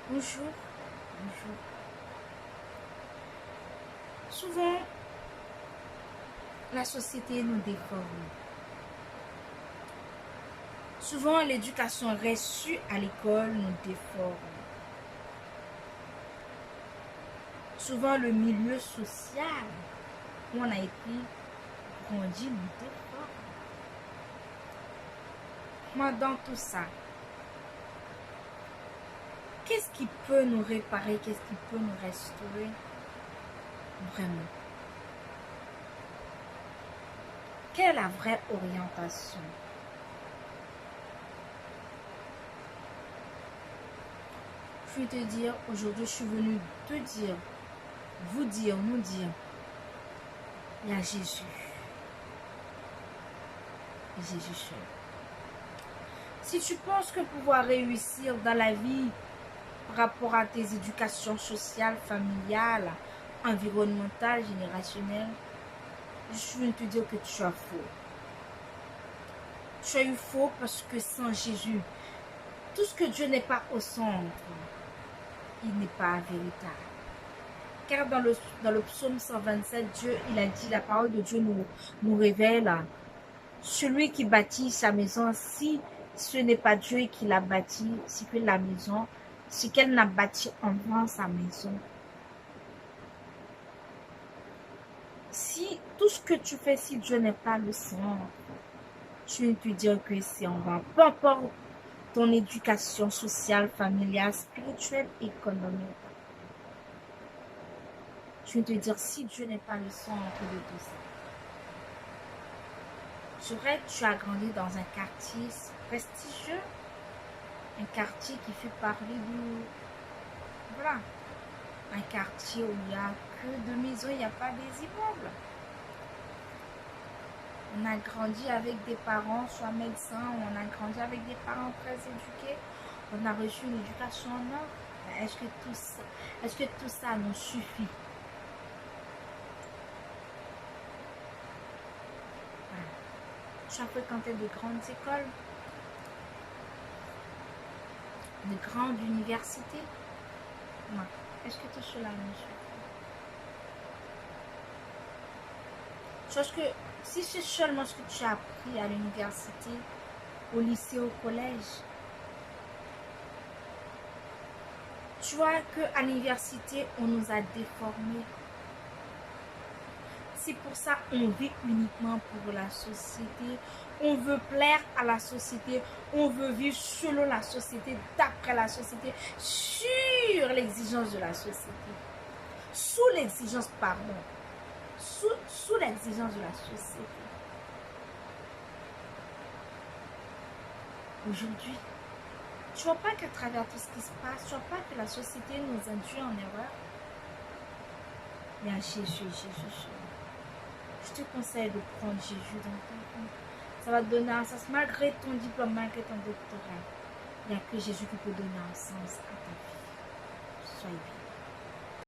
Bonjour, bonjour. Souvent, la société nous déforme. Souvent, l'éducation reçue à l'école nous déforme. Souvent, le milieu social où on a été grandi nous déforme. Moi, dans tout ça, qu'est-ce qui peut nous réparer? Qu'est-ce qui peut nous restaurer? Vraiment. Quelle est la vraie orientation? Je vais te dire, aujourd'hui, je suis venue te dire, vous dire, nous dire, il y a Jésus. Et Jésus seul. Si tu penses que pouvoir réussir dans la vie par rapport à tes éducations sociales, familiales, environnementales, générationnelles, je viens de te dire que tu as faux. Tu as eu faux parce que sans Jésus, tout ce que Dieu n'est pas au centre, il n'est pas véritable. Car dans le psaume 127, Dieu, il a dit, la parole de Dieu nous révèle, celui qui bâtit sa maison, si ce n'est pas Dieu qui l'a bâti, c'est que la maison, c'est qu'elle n'a bâti en vain sa maison. Si tout ce que tu fais, si Dieu n'est pas le centre, je vais te dire que c'est en vain. Peu importe ton éducation sociale, familiale, spirituelle, économique. Je vais te dire, si Dieu n'est pas le centre de tout ça. C'est vrai que tu as grandi dans un quartier prestigieux, un quartier qui fait parler de... Voilà. Un quartier où il n'y a que de maisons, il n'y a pas des immeubles. On a grandi avec des parents, soit médecins, on a grandi avec des parents très éduqués, on a reçu une éducation en or. Est-ce que tout ça nous suffit? Voilà. Tu as fréquenté de grandes écoles, de grandes universités? Non. Est-ce que tout cela nous suffit? Chose que, si c'est seulement ce que tu as appris à l'université, au lycée, au collège, tu vois qu'à l'université, on nous a déformés. C'est pour ça qu'on vit uniquement pour la société. On veut plaire à la société. On veut vivre selon la société, d'après la société, sur l'exigence de la société. Sous l'exigence, pardon. Sous l'exigence de la société. Aujourd'hui, tu vois pas qu'à travers tout ce qui se passe, tu vois pas que la société nous induit en erreur? Il y a Jésus. Je te conseille de prendre Jésus dans ton compte. Ça va te donner un sens, malgré ton diplôme, malgré ton doctorat. Il n'y a que Jésus qui peut donner un sens à ta vie. Soyez bien.